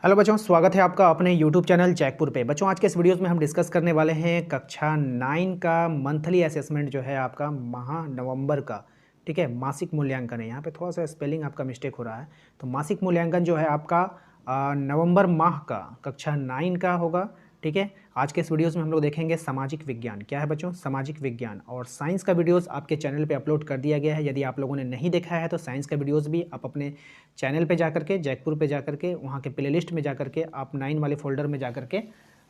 Hello बच्चों, स्वागत है आपका अपने यूट्यूब चैनल जैकपुर पे। बच्चों, आज के इस वीडियोस में हम डिस्कस करने वाले हैं कक्षा 9 का मंथली असेसमेंट जो है आपका नवंबर का। ठीक है, मासिक मूल्यांकन है। यहाँ पे थोड़ा सा स्पेलिंग आपका मिस्टेक हो रहा है। तो मासिक मूल्यांकन जो है आपका नवंबर माह का कक्षा 9 का होगा। ठीक है, आज के इस वीडियोस में हम लोग देखेंगे सामाजिक विज्ञान। क्या है बच्चों? सामाजिक विज्ञान। और साइंस का वीडियोस आपके चैनल पे अपलोड कर दिया गया है। यदि आप लोगों ने नहीं देखा है तो साइंस का वीडियोस भी आप अपने चैनल पे जाकर के, जैकपुर पे जाकर के, वहाँ के प्लेलिस्ट में जाकर के आप 9 वाले फोल्डर में जाकर के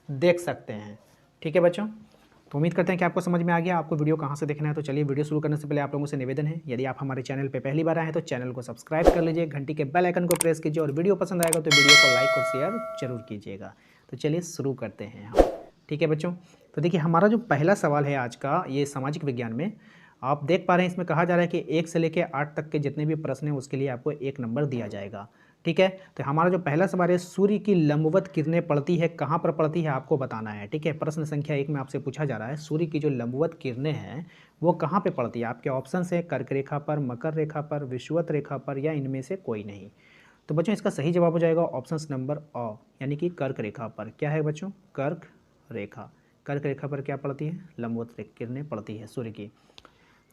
देख सकते हैं। ठीक है बच्चों, तो उम्मीद करते हैं कि आपको समझ में आ गया। आपको वीडियो कहाँ से देखना है। तो चलिए, वीडियो शुरू करने से पहले आप लोगों से निवेदन है, यदि आप हमारे चैनल पे पहली बार आए हैं तो चैनल को सब्सक्राइब कर लीजिए, घंटी के बेल आइकन को प्रेस कीजिए और वीडियो पसंद आएगा तो वीडियो को लाइक और शेयर जरूर कीजिएगा। तो चलिए शुरू करते हैं हम। ठीक है बच्चों, तो देखिए हमारा जो पहला सवाल है आज का, ये सामाजिक विज्ञान में आप देख पा रहे हैं, इसमें कहा जा रहा है कि 1 से लेकर 8 तक के जितने भी प्रश्न हैं उसके लिए आपको 1 नंबर दिया जाएगा। ठीक है, तो हमारा जो पहला सवाल है, सूर्य की लंबवत किरणें पड़ती है, कहाँ पर पड़ती है आपको बताना है। ठीक है, प्रश्न संख्या 1 में आपसे पूछा जा रहा है सूर्य की जो लंबवत किरणें हैं वो कहाँ पे पड़ती है। आपके ऑप्शन है कर्क रेखा पर, मकर रेखा पर, विषुवत रेखा पर, या इनमें से कोई नहीं। तो बच्चों इसका सही जवाब हो जाएगा ऑप्शन नंबर अ, यानी कि कर्क रेखा पर। क्या है बच्चों? कर्क रेखा। कर्क रेखा पर क्या पड़ती है? लंबवत किरणें पड़ती है सूर्य की।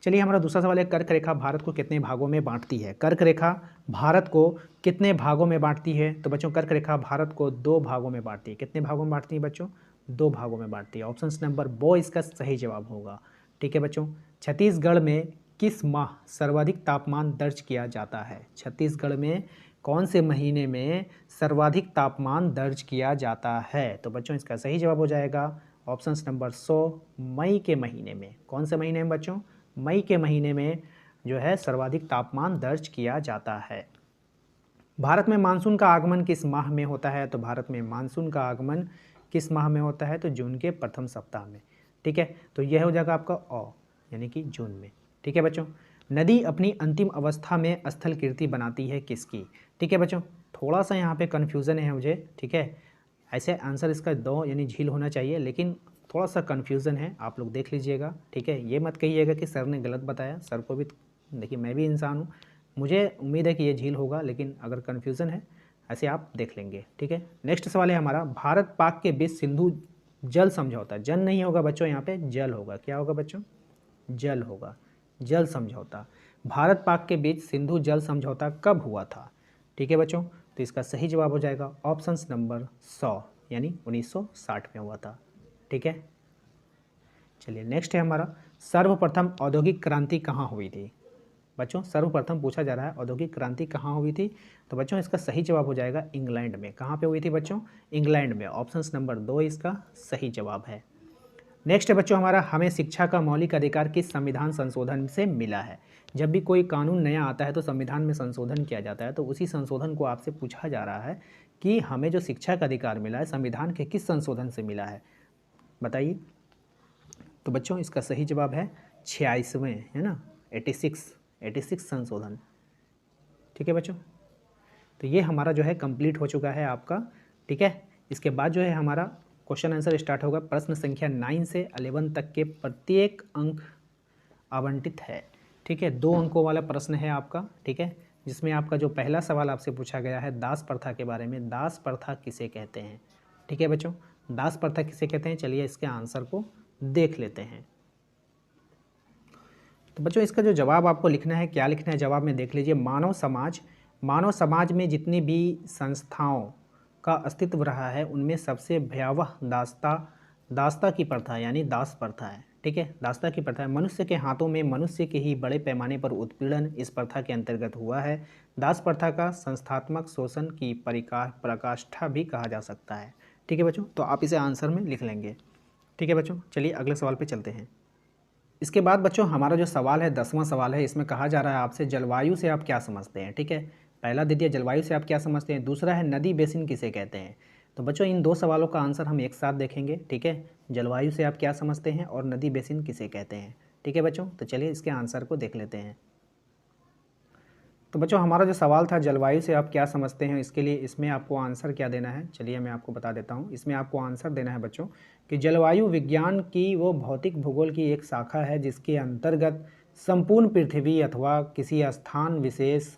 चलिए, हमारा दूसरा सवाल है, कर्क रेखा भारत को कितने भागों में बांटती है। कर्क रेखा भारत को कितने भागों में बांटती है? तो बच्चों कर्क रेखा भारत को 2 भागों में बांटती है। कितने भागों में बांटती है बच्चों? 2 भागों में बांटती है। ऑप्शन नंबर बो इसका सही जवाब होगा। ठीक है बच्चों, छत्तीसगढ़ में किस माह सर्वाधिक तापमान दर्ज किया जाता है? छत्तीसगढ़ में कौन से महीने में सर्वाधिक तापमान दर्ज किया जाता है? तो बच्चों इसका सही जवाब हो जाएगा ऑप्शन नंबर 100, मई के महीने में। कौन से महीने में बच्चों? मई के महीने में जो है सर्वाधिक तापमान दर्ज किया जाता है। भारत में मानसून का आगमन किस माह में होता है? तो भारत में मानसून का आगमन किस माह में होता है? तो जून के प्रथम सप्ताह में। ठीक है, तो यह हो जाएगा आपका यानी कि जून में। ठीक है बच्चों, नदी अपनी अंतिम अवस्था में स्थल कीर्ति बनाती है किसकी? ठीक है बच्चों, थोड़ा सा यहाँ पे कन्फ्यूज़न है मुझे। ठीक है, ऐसे आंसर इसका 2 यानी झील होना चाहिए, लेकिन थोड़ा सा कन्फ्यूज़न है, आप लोग देख लीजिएगा। ठीक है, ये मत कहिएगा कि सर ने गलत बताया। सर को भी देखिए, मैं भी इंसान हूँ, मुझे उम्मीद है कि ये झील होगा, लेकिन अगर कन्फ्यूज़न है ऐसे आप देख लेंगे। ठीक है, नेक्स्ट सवाल है हमारा, भारत पाक के बीच सिंधु जल समझौता, जल नहीं होगा बच्चों, यहाँ पे जल होगा। क्या होगा बच्चों? जल होगा। जल समझौता, भारत पाक के बीच सिंधु जल समझौता कब हुआ था? ठीक है बच्चों, तो इसका सही जवाब हो जाएगा ऑप्शन नंबर 100, यानी 1960 में हुआ था। ठीक है, चलिए नेक्स्ट है हमारा, सर्वप्रथम औद्योगिक क्रांति कहाँ हुई थी? बच्चों सर्वप्रथम पूछा जा रहा है औद्योगिक क्रांति कहाँ हुई थी। तो बच्चों इसका सही जवाब हो जाएगा इंग्लैंड में। कहाँ पे हुई थी बच्चों? इंग्लैंड में। ऑप्शन नंबर 2 इसका सही जवाब है। नेक्स्ट है बच्चों हमारा, हमें शिक्षा का मौलिक अधिकार किस संविधान संशोधन से मिला है? जब भी कोई कानून नया आता है तो संविधान में संशोधन किया जाता है, तो उसी संशोधन को आपसे पूछा जा रहा है कि हमें जो शिक्षा का अधिकार मिला है संविधान के किस संशोधन से मिला है, बताइए। तो बच्चों इसका सही जवाब है 86वें, है ना, 86 संशोधन। ठीक है बच्चों, तो ये हमारा जो है कंप्लीट हो चुका है आपका। ठीक है, इसके बाद जो है हमारा क्वेश्चन आंसर स्टार्ट होगा। प्रश्न संख्या 9 से 11 तक के प्रत्येक अंक आवंटित है। ठीक है, 2 अंकों वाला प्रश्न है आपका। ठीक है, जिसमें आपका जो पहला सवाल आपसे पूछा गया है दास प्रथा के बारे में, दास प्रथा किसे कहते हैं? ठीक है बच्चों, दास प्रथा किसे कहते हैं? चलिए इसके आंसर को देख लेते हैं। तो बच्चों इसका जो जवाब आपको लिखना है, क्या लिखना है जवाब में देख लीजिए। मानव समाज में जितनी भी संस्थाओं का अस्तित्व रहा है उनमें सबसे भयावह दास्ता की प्रथा यानी दास प्रथा है। ठीक है, दास्ता की प्रथा है। मनुष्य के हाथों में मनुष्य के ही बड़े पैमाने पर उत्पीड़न इस प्रथा के अंतर्गत हुआ है। दास प्रथा का संस्थात्मक शोषण की पराकाष्ठा भी कहा जा सकता है। ठीक है बच्चों, तो आप इसे आंसर में लिख लेंगे। ठीक है बच्चों, चलिए अगले सवाल पे चलते हैं। इसके बाद बच्चों हमारा जो सवाल है 10वां सवाल है, इसमें कहा जा रहा है आपसे जलवायु से आप क्या समझते हैं। ठीक है, पहला दे दिया जलवायु से आप क्या समझते हैं, दूसरा है नदी बेसिन किसे कहते हैं। तो बच्चों इन 2 सवालों का आंसर हम एक साथ देखेंगे। ठीक है, जलवायु से आप क्या समझते हैं और नदी बेसिन किसे कहते हैं। ठीक है बच्चों, तो चलिए इसके आंसर को देख लेते हैं। तो बच्चों हमारा जो सवाल था जलवायु से आप क्या समझते हैं, इसके लिए इसमें आपको आंसर क्या देना है, चलिए मैं आपको बता देता हूँ। इसमें आपको आंसर देना है बच्चों कि जलवायु विज्ञान की वो भौतिक भूगोल की एक शाखा है जिसके अंतर्गत संपूर्ण पृथ्वी अथवा किसी स्थान विशेष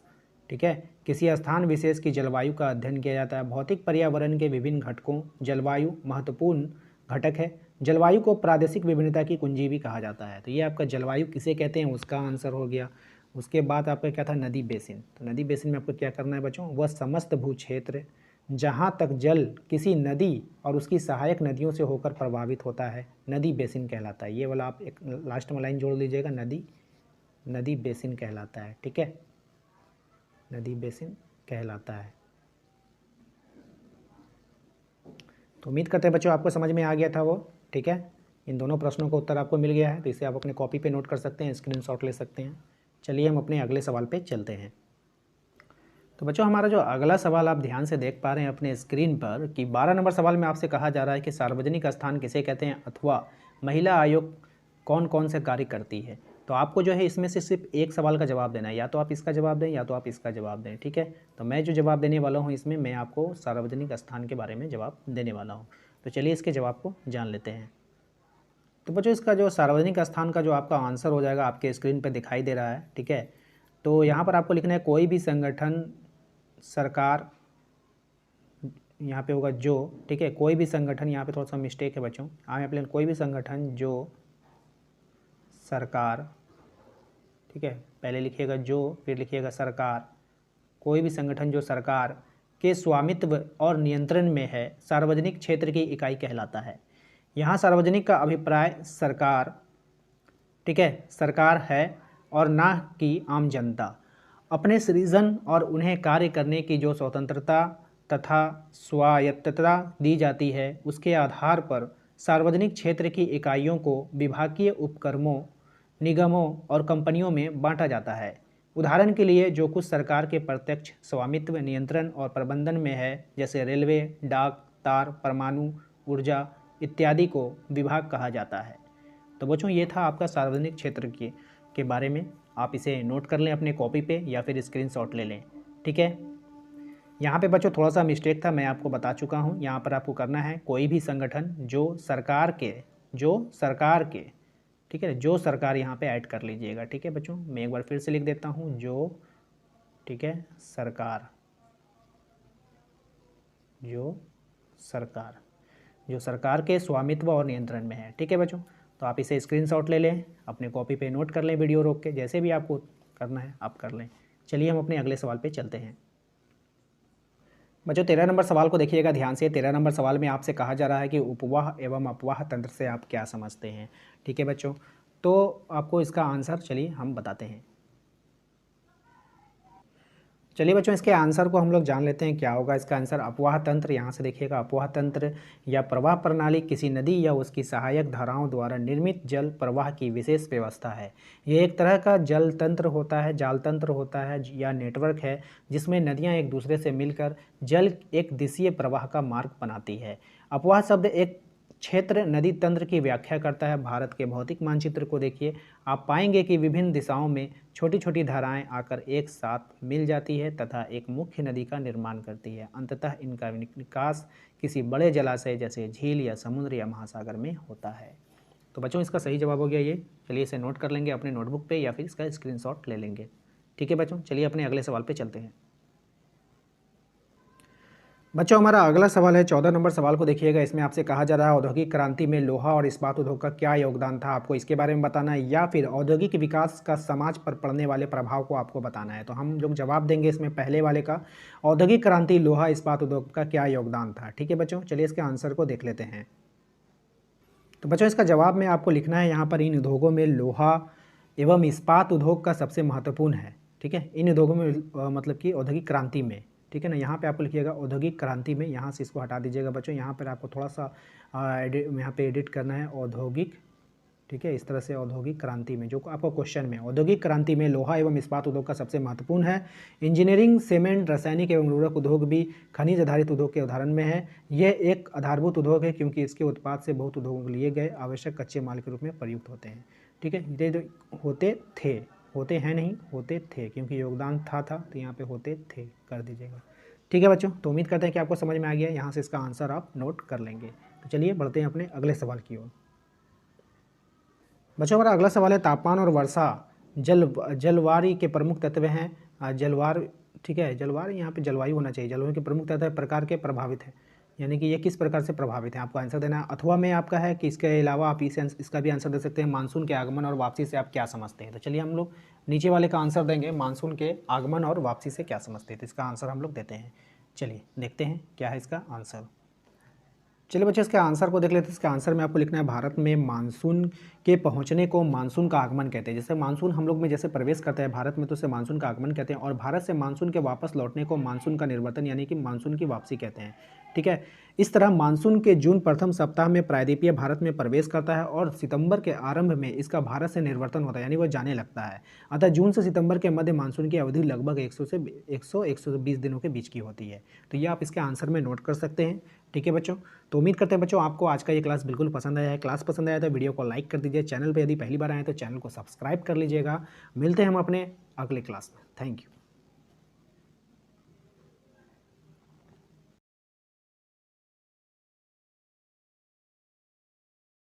ठीक है। किसी स्थान विशेष की जलवायु का अध्ययन किया जाता है। भौतिक पर्यावरण के विभिन्न घटकों, जलवायु महत्वपूर्ण घटक है। जलवायु को प्रादेशिक विभिन्नता की कुंजी भी कहा जाता है। तो ये आपका जलवायु किसे कहते हैं उसका आंसर हो गया। उसके बाद आपका क्या था, नदी बेसिन। तो नदी बेसिन में आपको क्या करना है बच्चों, वह समस्त भू क्षेत्र जहाँ तक जल किसी नदी और उसकी सहायक नदियों से होकर प्रभावित होता है, नदी बेसिन कहलाता है। ये वाला आप एक लास्ट में लाइन जोड़ लीजिएगा, नदी बेसिन कहलाता है। ठीक है, नदी बेसिन कहलाता है। तो उम्मीद करते हैं बच्चों आपको समझ में आ गया था वो। ठीक है, इन दोनों प्रश्नों का उत्तर आपको मिल गया है, तो इसे आप अपने कॉपी पे नोट कर सकते हैं, स्क्रीनशॉट ले सकते हैं। चलिए हम अपने अगले सवाल पे चलते हैं। तो बच्चों हमारा जो अगला सवाल आप ध्यान से देख पा रहे हैं अपने स्क्रीन पर कि 12 नंबर सवाल में आपसे कहा जा रहा है कि सार्वजनिक स्थान किसे कहते हैं अथवा महिला आयोग कौन कौन से कार्य करती है। तो आपको जो है इसमें से सिर्फ एक सवाल का जवाब देना है, या तो आप इसका जवाब दें या तो आप इसका जवाब दें। ठीक है, तो मैं जो जवाब देने वाला हूँ इसमें मैं आपको सार्वजनिक स्थान के बारे में जवाब देने वाला हूँ। तो चलिए इसके जवाब को जान लेते हैं। तो बच्चों इसका जो सार्वजनिक स्थान का जो आपका आंसर हो जाएगा आपके स्क्रीन पर दिखाई दे रहा है। ठीक है, तो यहाँ पर आपको लिखना है कोई भी संगठन, सरकार, यहाँ पे होगा जो। ठीक है, कोई भी संगठन, यहाँ पे थोड़ा सा मिस्टेक है बच्चों, यहाँ पे कोई भी संगठन जो सरकार, ठीक है, पहले लिखिएगा जो फिर लिखिएगा सरकार, कोई भी संगठन जो सरकार के स्वामित्व और नियंत्रण में है सार्वजनिक क्षेत्र की इकाई कहलाता है। यहाँ सार्वजनिक का अभिप्राय सरकार, ठीक है, सरकार है और ना कि आम जनता। अपने सृजन और उन्हें कार्य करने की जो स्वतंत्रता तथा स्वायत्तता दी जाती है उसके आधार पर सार्वजनिक क्षेत्र की इकाइयों को विभागीय उपक्रमों, निगमों और कंपनियों में बांटा जाता है। उदाहरण के लिए जो कुछ सरकार के प्रत्यक्ष स्वामित्व, नियंत्रण और प्रबंधन में है जैसे रेलवे, डाक, तार, परमाणु ऊर्जा इत्यादि को विभाग कहा जाता है। तो बच्चों ये था आपका सार्वजनिक क्षेत्र के बारे में। आप इसे नोट कर लें अपने कॉपी पे या फिर स्क्रीनशॉट ले लें। ठीक है, यहाँ पे बच्चों थोड़ा सा मिस्टेक था, मैं आपको बता चुका हूँ। यहाँ पर आपको करना है कोई भी संगठन जो सरकार के, ठीक है, जो सरकार यहाँ पे ऐड कर लीजिएगा। ठीक है बच्चों, मैं एक बार फिर से लिख देता हूँ जो, ठीक है, सरकार, जो सरकार के स्वामित्व और नियंत्रण में है। ठीक है बच्चों, तो आप इसे स्क्रीनशॉट ले लें, अपने कॉपी पे नोट कर लें, वीडियो रोक के, जैसे भी आपको करना है आप कर लें। चलिए हम अपने अगले सवाल पे चलते हैं। बच्चों 13 नंबर सवाल को देखिएगा ध्यान से। 13 नंबर सवाल में आपसे कहा जा रहा है कि उपवाह एवं अपवाह तंत्र से आप क्या समझते हैं। ठीक है बच्चों, तो आपको इसका आंसर चलिए हम बताते हैं। चलिए बच्चों इसके आंसर को हम लोग जान लेते हैं क्या होगा इसका आंसर। अपवाह तंत्र, यहाँ से देखिएगा, अपवाह तंत्र या प्रवाह प्रणाली किसी नदी या उसकी सहायक धाराओं द्वारा निर्मित जल प्रवाह की विशेष व्यवस्था है। यह एक तरह का जल तंत्र होता है, जाल तंत्र होता है या नेटवर्क है जिसमें नदियाँ एक दूसरे से मिलकर जल एक दिशीय प्रवाह का मार्ग बनाती है। अपवाह शब्द एक क्षेत्र नदी तंत्र की व्याख्या करता है। भारत के भौतिक मानचित्र को देखिए, आप पाएंगे कि विभिन्न दिशाओं में छोटी छोटी धाराएं आकर एक साथ मिल जाती है तथा एक मुख्य नदी का निर्माण करती है। अंततः इनका विकास किसी बड़े जलाशय जैसे झील या समुद्र या महासागर में होता है। तो बच्चों इसका सही जवाब हो गया ये। चलिए इसे नोट कर लेंगे अपने नोटबुक पे या फिर इसका स्क्रीनशॉट ले लेंगे। ठीक है बच्चों, चलिए अपने अगले सवाल पे चलते हैं। बच्चों हमारा अगला सवाल है 14 नंबर सवाल को देखिएगा। इसमें आपसे कहा जा रहा है औद्योगिक क्रांति में लोहा और इस्पात उद्योग का क्या योगदान था, आपको इसके बारे में बताना है या फिर औद्योगिक विकास का समाज पर पड़ने वाले प्रभाव को आपको बताना है। तो हम जो जवाब देंगे इसमें पहले वाले का, औद्योगिक क्रांति लोहा इस्पात उद्योग का क्या योगदान था। ठीक है बच्चों, चलिए इसके आंसर को देख लेते हैं। तो बच्चों इसका जवाब में आपको लिखना है यहाँ पर इन उद्योगों में लोहा एवं इस्पात उद्योग का सबसे महत्वपूर्ण है। ठीक है, इन उद्योगों में मतलब कि औद्योगिक क्रांति में, ठीक है ना, यहाँ पे आपको लिखिएगा औद्योगिक क्रांति में, यहाँ से इसको हटा दीजिएगा बच्चों। यहाँ पर आपको थोड़ा सा यहाँ पे एडिट करना है औद्योगिक, ठीक है, इस तरह से औद्योगिक क्रांति में, जो आपको क्वेश्चन में औद्योगिक क्रांति में लोहा एवं इस्पात उद्योग का सबसे महत्वपूर्ण है। इंजीनियरिंग, सीमेंट, रासायनिक एवं उर्वरक उद्योग भी खनिज आधारित उद्योग के उदाहरण में है। यह एक आधारभूत उद्योग है क्योंकि इसके उत्पाद से बहुत उद्योगों लिए गए आवश्यक कच्चे माल के रूप में प्रयुक्त होते हैं। ठीक है, ये होते थे, होते हैं नहीं, होते थे, क्योंकि योगदान था तो यहाँ पे होते थे कर दीजिएगा। ठीक है बच्चों, तो उम्मीद करते हैं कि आपको समझ में आ गया। यहाँ से इसका आंसर आप नोट कर लेंगे। तो चलिए बढ़ते हैं अपने अगले सवाल की ओर। बच्चों हमारा अगला सवाल है तापमान और वर्षा जलवारी के प्रमुख तत्व हैं। जलवार ठीक है, जलवायु यहाँ पे जलवायु होना चाहिए। जलवायु के प्रमुख तत्व प्रकार के प्रभावित है, यानी कि ये किस प्रकार से प्रभावित है, आपको आंसर देना है। अथवा में आपका है कि इसके अलावा आप इसका भी आंसर दे सकते हैं, मानसून के आगमन और वापसी से आप क्या समझते हैं। तो चलिए हम लोग नीचे वाले का आंसर देंगे, मानसून के आगमन और वापसी से क्या समझते हैं, तो इसका आंसर हम लोग देते हैं। चलिए देखते हैं क्या है इसका आंसर। चलिए बच्चे इसके आंसर को देख लेते हैं। इसका आंसर में आपको लिखना है, भारत में मानसून के पहुंचने को मानसून का आगमन कहते हैं। जैसे मानसून हम लोग में जैसे प्रवेश करता है भारत में, तो उसे मानसून का आगमन कहते हैं, और भारत से मानसून के वापस लौटने को मानसून का निर्वर्तन यानी कि मानसून की वापसी कहते हैं। ठीक है, इस तरह मानसून के जून प्रथम सप्ताह में प्रायद्वीपीय भारत में प्रवेश करता है और सितंबर के आरंभ में इसका भारत से निर्वर्तन होता है, यानी वह जाने लगता है। अतः जून से सितंबर के मध्य मानसून की अवधि लगभग 100 से 120 दिनों के बीच की होती है। तो ये आप इसके आंसर में नोट कर सकते हैं। ठीक है बच्चों, तो उम्मीद करते हैं बच्चों आपको आज का ये क्लास बिल्कुल पसंद आया है। क्लास पसंद आया तो वीडियो को लाइक कर दीजिए, चैनल पर यदि पहली बार आए तो चैनल को सब्सक्राइब कर लीजिएगा। मिलते हैं हम अपने अगले क्लास में। Thank you.